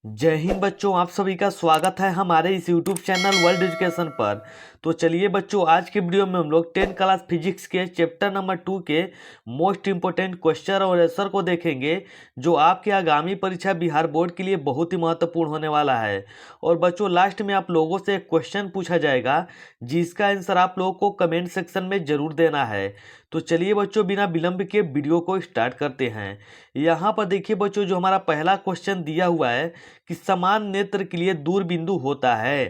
जय हिंद बच्चों, आप सभी का स्वागत है हमारे इस YouTube चैनल वर्ल्ड एजुकेशन पर। तो चलिए बच्चों, आज के वीडियो में हम लोग 10 क्लास फिजिक्स के चैप्टर नंबर 2 के मोस्ट इम्पोर्टेंट क्वेश्चन और आंसर को देखेंगे, जो आपके आगामी परीक्षा बिहार बोर्ड के लिए बहुत ही महत्वपूर्ण होने वाला है। और बच्चों, लास्ट में आप लोगों से एक क्वेश्चन पूछा जाएगा, जिसका आंसर आप लोगों को कमेंट सेक्शन में जरूर देना है। तो चलिए बच्चों, बिना विलंब के वीडियो को स्टार्ट करते हैं। यहाँ पर देखिए बच्चों, जो हमारा पहला क्वेश्चन दिया हुआ है कि समान नेत्र के लिए दूर बिंदु होता है।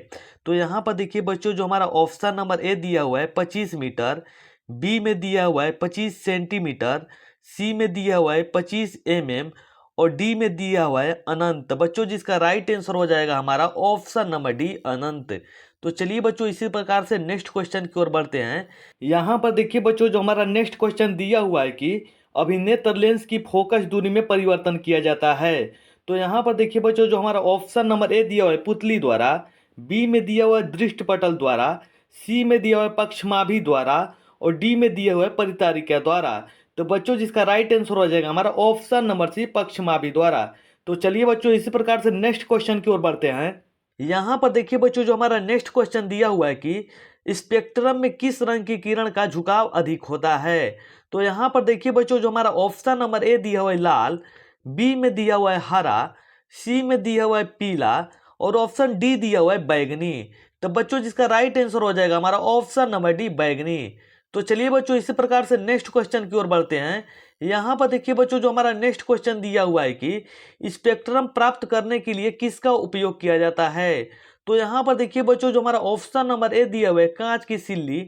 तो यहाँ पर देखिए बच्चों, जो हमारा ऑप्शन नंबर ए दिया हुआ है 25 मीटर, बी में दिया हुआ है 25 सेंटीमीटर, सी में दिया हुआ है 25 mm और डी में दिया हुआ है अनंत। बच्चों, जिसका राइट आंसर हो जाएगा हमारा ऑप्शन नंबर डी, अनंत। तो चलिए बच्चों, इसी प्रकार से नेक्स्ट क्वेश्चन की ओर बढ़ते हैं। यहाँ पर देखिए बच्चों, जो हमारा नेक्स्ट क्वेश्चन दिया हुआ है कि अभिनेत्र लेंस की फोकस दूरी में परिवर्तन किया जाता है। तो यहाँ पर देखिए बच्चों, जो हमारा ऑप्शन नंबर ए दिया हुआ है पुतली द्वारा, बी में दिया हुआ है दृष्टपटल द्वारा, सी में दिया हुआ है पक्षमाभि द्वारा और डी में दिया हुआ है परितारिका द्वारा। तो बच्चों, जिसका राइट आंसर हो जाएगा हमारा ऑप्शन नंबर सी, पक्षमाभि द्वारा। तो चलिए बच्चों, इसी प्रकार से नेक्स्ट क्वेश्चन की ओर बढ़ते हैं। यहाँ पर देखिए बच्चों, जो हमारा नेक्स्ट क्वेश्चन दिया हुआ है कि स्पेक्ट्रम में किस रंग की किरण का झुकाव अधिक होता है। तो यहाँ पर देखिए बच्चों, जो हमारा ऑप्शन नंबर ए दिया हुआ है लाल, बी में दिया हुआ है हरा, सी में दिया हुआ है पीला और ऑप्शन डी दिया हुआ है बैगनी। तो बच्चों, जिसका राइट आंसर हो जाएगा हमारा ऑप्शन नंबर डी, बैगनी। तो चलिए बच्चों, इसी प्रकार से नेक्स्ट क्वेश्चन की ओर बढ़ते हैं। यहाँ पर देखिए बच्चों, जो हमारा नेक्स्ट क्वेश्चन दिया हुआ है कि स्पेक्ट्रम प्राप्त करने के लिए किसका उपयोग किया जाता है। तो यहाँ पर देखिए बच्चों, जो हमारा ऑप्शन नंबर ए दिया हुआ है कांच की सिल्ली,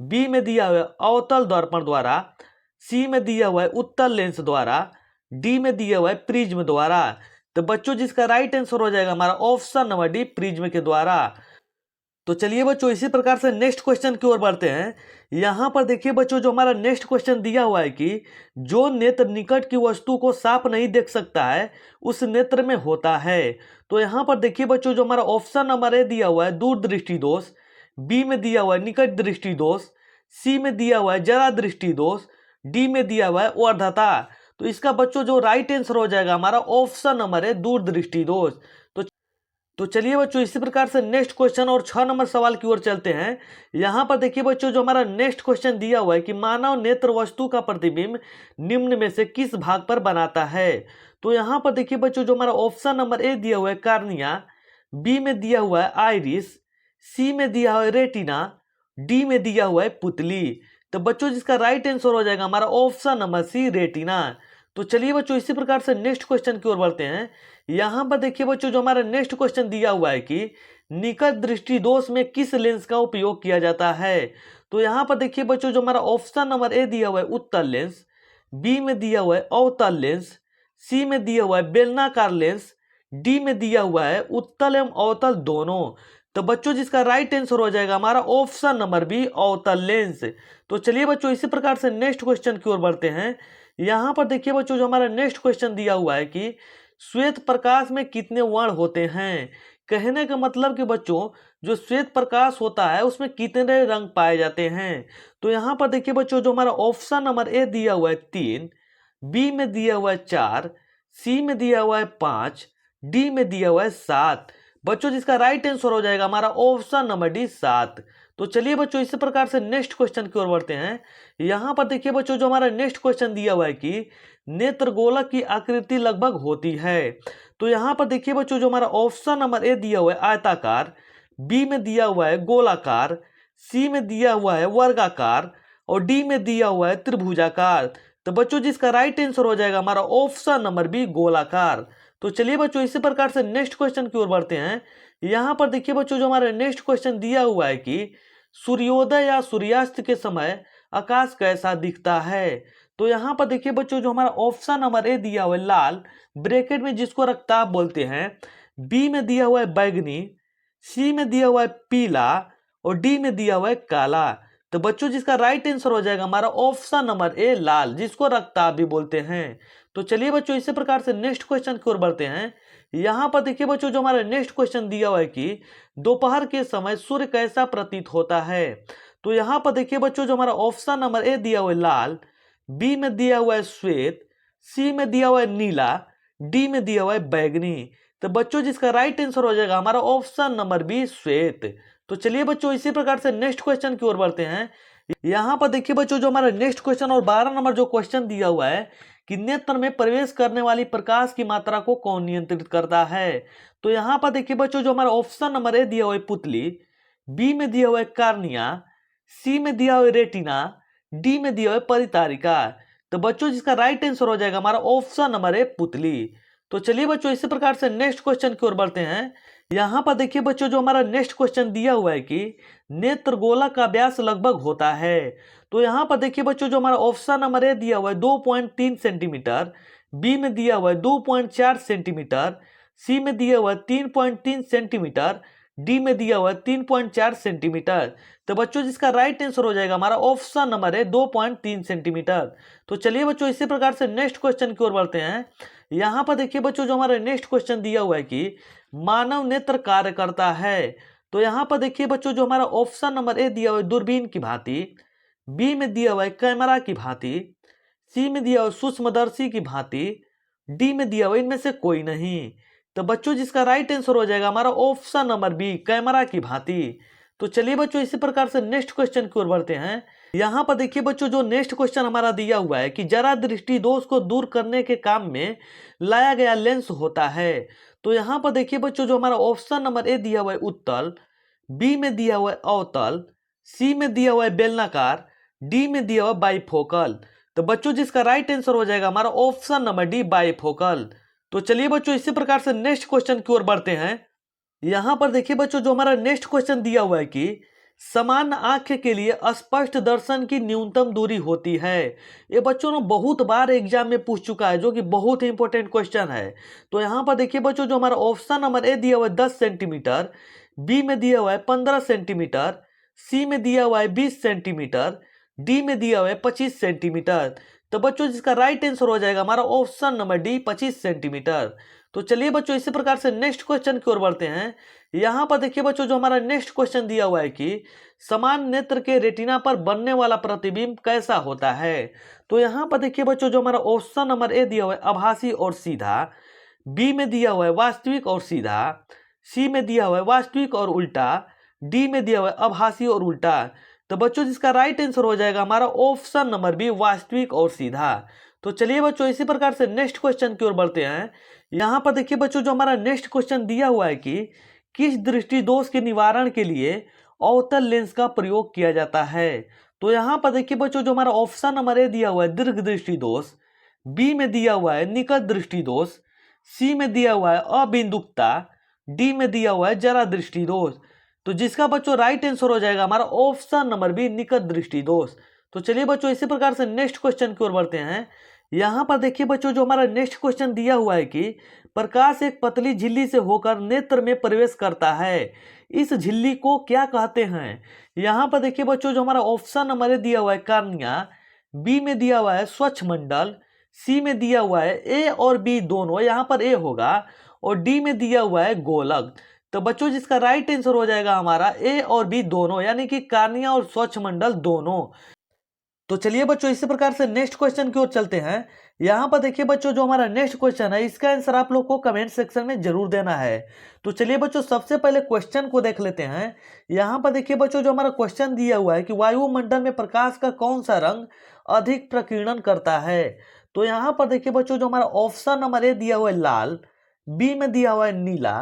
बी में दिया हुआ है अवतल दर्पण द्वारा, सी में दिया हुआ है उत्तल लेंस द्वारा, डी में दिया हुआ है प्रिज्म द्वारा। तो बच्चों, जिसका राइट आंसर हो जाएगा हमारा ऑप्शन नंबर डी, प्रिज्म के द्वारा। तो चलिए बच्चों, इसी प्रकार से नेक्स्ट क्वेश्चन की ओर बढ़ते हैं। यहाँ पर देखिए बच्चों, जो हमारा नेक्स्ट क्वेश्चन दिया हुआ है कि जो नेत्र निकट की वस्तु को साफ नहीं देख सकता है, उस नेत्र में होता है। तो यहाँ पर देखिए बच्चों, जो हमारा ऑप्शन नंबर ए दिया हुआ है दूरदृष्टि दोष, बी में दिया हुआ है निकट दृष्टि दोष, सी में दिया हुआ है जरा दृष्टि दोष, डी में दिया हुआ है वर्धता। तो इसका बच्चों जो राइट आंसर हो जाएगा हमारा ऑप्शन नंबर है दूरदृष्टि दोष। तो चलिए बच्चों, इसी प्रकार से नेक्स्ट क्वेश्चन और 6 नंबर सवाल की ओर चलते हैं। यहाँ पर देखिए बच्चों, जो हमारा नेक्स्ट क्वेश्चन दिया हुआ है कि मानव नेत्र वस्तु का प्रतिबिंब निम्न में से किस भाग पर बनाता है। तो यहाँ पर देखिए बच्चों, जो हमारा ऑप्शन नंबर ए दिया हुआ है कार्निया, बी में दिया हुआ है आइरिस, सी में दिया हुआ है रेटिना, डी में दिया हुआ है पुतली। तो बच्चों, जिसका राइट आंसर हो जाएगा हमारा ऑप्शन नंबर सी, रेटिना। तो चलिए बच्चों, इसी प्रकार से नेक्स्ट क्वेश्चन की ओर बढ़ते हैं। यहाँ पर देखिए बच्चों, जो हमारा नेक्स्ट क्वेश्चन दिया हुआ है कि निकट दृष्टि दोष में किस लेंस का उपयोग किया जाता है। तो यहाँ पर देखिए बच्चों, जो हमारा ऑप्शन नंबर ए दिया हुआ है उत्तल लेंस, बी में दिया हुआ है अवतल लेंस, सी में दिया हुआ है बेलनाकार लेंस, डी में दिया हुआ है उत्तल एवं अवतल दोनों। तो बच्चों, जिसका राइट आंसर हो जाएगा हमारा ऑप्शन नंबर बी, अवतल लेंस। तो चलिए बच्चों, इसी प्रकार से नेक्स्ट क्वेश्चन की ओर बढ़ते हैं। यहाँ पर देखिए बच्चों, जो हमारा नेक्स्ट क्वेश्चन दिया हुआ है कि श्वेत प्रकाश में कितने वर्ण होते हैं। कहने का मतलब कि बच्चों, जो श्वेत प्रकाश होता है उसमें कितने रंग पाए जाते हैं। तो यहाँ पर देखिए बच्चों, जो हमारा ऑप्शन नंबर ए दिया हुआ है 3, बी में दिया हुआ है 4, सी में दिया हुआ है 5, डी में दिया हुआ है 7। बच्चों, जिसका राइट आंसर हो जाएगा हमारा ऑप्शन नंबर डी, 7। तो चलिए बच्चों, इसी प्रकार से नेक्स्ट क्वेश्चन की ओर बढ़ते हैं। यहाँ पर देखिए बच्चों, जो हमारा नेक्स्ट क्वेश्चन दिया हुआ है कि नेत्र गोलक की आकृति लगभग होती है। तो यहाँ पर देखिए बच्चों, जो हमारा ऑप्शन नंबर ए दिया हुआ है आयताकार, बी में दिया हुआ है गोलाकार, सी में दिया हुआ है वर्गाकार और डी में दिया हुआ है त्रिभुजाकार। तो बच्चों, जिसका राइट आंसर हो जाएगा हमारा ऑप्शन नंबर बी, गोलाकार। तो चलिए बच्चों, इसी प्रकार से नेक्स्ट क्वेश्चन की ओर बढ़ते हैं। यहाँ पर देखिए बच्चों, जो हमारा नेक्स्ट क्वेश्चन दिया हुआ है कि सूर्योदय या सूर्यास्त के समय आकाश कैसा दिखता है। तो यहाँ पर देखिए बच्चों, जो हमारा ऑप्शन नंबर ए दिया हुआ है लाल, ब्रैकेट में जिसको रक्ताब बोलते हैं, बी में दिया हुआ है बैगनी, सी में दिया हुआ है पीला और डी में दिया हुआ है काला। तो बच्चों, जिसका राइट आंसर हो जाएगा हमारा ऑप्शन नंबर ए लाल, जिसको रक्ताब भी बोलते हैं। तो चलिए बच्चों, इसी प्रकार से नेक्स्ट क्वेश्चन की ओर बढ़ते हैं। यहाँ पर देखिए बच्चों, जो हमारा नेक्स्ट क्वेश्चन दिया हुआ है कि दोपहर के समय सूर्य कैसा प्रतीत होता है। तो यहाँ पर देखिए बच्चों, जो हमारा ऑप्शन नंबर ए दिया हुआ है लाल, बी में दिया हुआ है श्वेत, सी में दिया हुआ है नीला, डी में दिया हुआ है बैगनी। तो बच्चों जिसका राइट आंसर हो जाएगा हमारा ऑप्शन नंबर बी श्वेत। तो चलिए बच्चों इसी प्रकार से नेक्स्ट क्वेश्चन की ओर बढ़ते हैं। यहाँ पर देखिए बच्चों जो हमारा नेक्स्ट क्वेश्चन और 12 नंबर जो क्वेश्चन दिया हुआ है कि नेत्र में प्रवेश करने वाली प्रकाश की मात्रा को कौन नियंत्रित करता है। तो यहाँ पर देखिए बच्चों जो हमारा ऑप्शन नंबर ए दिया हुआ है पुतली, बी में दिया हुआ है कार्निया, सी में दिया हुआ है रेटिना, डी में दिया हुआ है परितारिका। तो बच्चों जिसका राइट आंसर हो जाएगा हमारा ऑप्शन नंबर ए पुतली। तो चलिए बच्चों इसी प्रकार से नेक्स्ट क्वेश्चन की ओर बढ़ते हैं। यहाँ पर देखिए बच्चों जो हमारा नेक्स्ट क्वेश्चन दिया हुआ है कि नेत्र गोलक का व्यास लगभग होता है। तो यहाँ पर देखिए बच्चों जो हमारा ऑप्शन नंबर ए दिया हुआ है 2.3 सेंटीमीटर, बी में दिया हुआ है 2.4 सेंटीमीटर, सी में दिया हुआ है 3.3 सेंटीमीटर, डी में दिया हुआ है 3.4 सेंटीमीटर। तो बच्चों जिसका राइट आंसर हो जाएगा हमारा ऑप्शन नंबर है 2.3 सेंटीमीटर। तो चलिए बच्चों इसी प्रकार से नेक्स्ट क्वेश्चन की ओर बढ़ते हैं। यहाँ पर देखिए बच्चों जो हमारा नेक्स्ट क्वेश्चन दिया हुआ है कि मानव नेत्र कार्य करता है। तो यहाँ पर देखिए बच्चों जो हमारा ऑप्शन नंबर ए दिया हुआ है दूरबीन की भांति, बी में दिया हुआ है कैमरा की भांति, सी में दिया हुआ है सूक्ष्मदर्शी की भांति, डी में दिया हुआ इनमें से कोई नहीं। तो बच्चों जिसका राइट आंसर हो जाएगा हमारा ऑप्शन नंबर बी कैमरा की भांति। तो चलिए बच्चों इसी प्रकार से नेक्स्ट क्वेश्चन की ओर बढ़ते हैं। यहाँ पर देखिए बच्चों जो नेक्स्ट क्वेश्चन हमारा दिया हुआ है कि जरा दृष्टि दोष को दूर करने के काम में लाया गया लेंस होता है। तो यहाँ पर देखिए बच्चों जो हमारा ऑप्शन नंबर ए दिया हुआ है उत्तल, बी में दिया हुआ है अवतल, सी में दिया हुआ है बेलनाकार, डी में दिया हुआ है बाइफोकल। तो बच्चों जिसका राइट आंसर हो जाएगा हमारा ऑप्शन नंबर डी बाइफोकल। तो चलिए बच्चों इसी प्रकार से नेक्स्ट क्वेश्चन की ओर बढ़ते हैं। यहाँ पर देखिए बच्चों जो हमारा नेक्स्ट क्वेश्चन दिया हुआ है कि सामान्य आंख के लिए स्पष्ट दर्शन की न्यूनतम दूरी होती है। ये बच्चों ने बहुत बार एग्जाम में पूछ चुका है, जो कि बहुत ही इंपॉर्टेंट क्वेश्चन है। तो यहाँ पर देखिए बच्चों जो हमारा ऑप्शन नंबर ए दिया हुआ है 10 सेंटीमीटर, बी में दिया हुआ है 15 सेंटीमीटर, सी में दिया हुआ है 20 सेंटीमीटर, डी में दिया हुआ है 25 सेंटीमीटर। तो बच्चों जिसका राइट आंसर हो जाएगा हमारा ऑप्शन नंबर डी 25 सेंटीमीटर। तो चलिए बच्चों इसी प्रकार से नेक्स्ट क्वेश्चन की ओर बढ़ते हैं। यहाँ पर देखिए बच्चों जो हमारा नेक्स्ट क्वेश्चन दिया हुआ है कि समान नेत्र के रेटिना पर बनने वाला प्रतिबिंब कैसा होता है। तो यहाँ पर देखिए बच्चों जो हमारा ऑप्शन नंबर ए दिया हुआ है आभासी और सीधा, बी में दिया हुआ है वास्तविक और सीधा, सी में दिया हुआ है वास्तविक और उल्टा, डी में दिया हुआ है आभासी और उल्टा। तो बच्चों जिसका राइट आंसर हो जाएगा हमारा ऑप्शन नंबर बी वास्तविक और सीधा। तो चलिए बच्चों इसी प्रकार से नेक्स्ट क्वेश्चन की ओर बढ़ते हैं। यहाँ पर देखिए बच्चों जो हमारा नेक्स्ट क्वेश्चन दिया हुआ है कि किस दृष्टि दोष के निवारण के लिए अवतल लेंस का प्रयोग किया जाता है। तो यहाँ पर देखिए बच्चों जो हमारा ऑप्शन नंबर ए दिया हुआ है दीर्घ दृष्टि दोष, बी में दिया हुआ है निकट दृष्टि दोष, सी में दिया हुआ है अबिंदुकता, डी में दिया हुआ है जरा दृष्टि दोष। तो जिसका बच्चों राइट आंसर हो जाएगा हमारा ऑप्शन नंबर बी निकट दृष्टि दोष। तो चलिए बच्चों इसी प्रकार से नेक्स्ट क्वेश्चन की ओर बढ़ते हैं। यहाँ पर देखिए बच्चों जो हमारा नेक्स्ट क्वेश्चन दिया हुआ है कि प्रकाश एक पतली झिल्ली से होकर नेत्र में प्रवेश करता है, इस झिल्ली को क्या कहते हैं। यहाँ पर देखिए बच्चों जो हमारा ऑप्शन नंबर ए दिया हुआ है कार्निया, बी में दिया हुआ है स्वच्छ मंडल, सी में दिया हुआ है ए और बी दोनों, यहाँ पर ए होगा, और डी में दिया हुआ है गोलक। तो बच्चों जिसका राइट आंसर हो जाएगा हमारा ए और बी दोनों, यानी कि कार्निया और स्वच्छ मंडल दोनों। तो चलिए बच्चों इसी प्रकार से नेक्स्ट क्वेश्चन की ओर चलते हैं। यहाँ पर देखिए बच्चों जो हमारा नेक्स्ट क्वेश्चन है इसका आंसर आप लोग को कमेंट सेक्शन में जरूर देना है। तो चलिए बच्चों सबसे पहले क्वेश्चन को देख लेते हैं। यहाँ पर देखिए बच्चों जो हमारा क्वेश्चन दिया हुआ है कि वायुमंडल में प्रकाश का कौन सा रंग अधिक प्रकीर्णन करता है। तो यहाँ पर देखिए बच्चों जो हमारा ऑप्शन नंबर ए दिया हुआ है लाल, बी में दिया हुआ है नीला,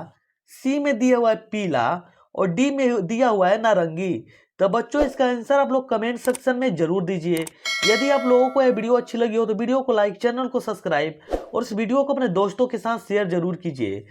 सी में दिया हुआ है पीला, और डी में दिया हुआ है नारंगी। तो बच्चों इसका आंसर आप लोग कमेंट सेक्शन में जरूर दीजिए। यदि आप लोगों को यह वीडियो अच्छी लगी हो तो वीडियो को लाइक, चैनल को सब्सक्राइब और इस वीडियो को अपने दोस्तों के साथ शेयर जरूर कीजिए।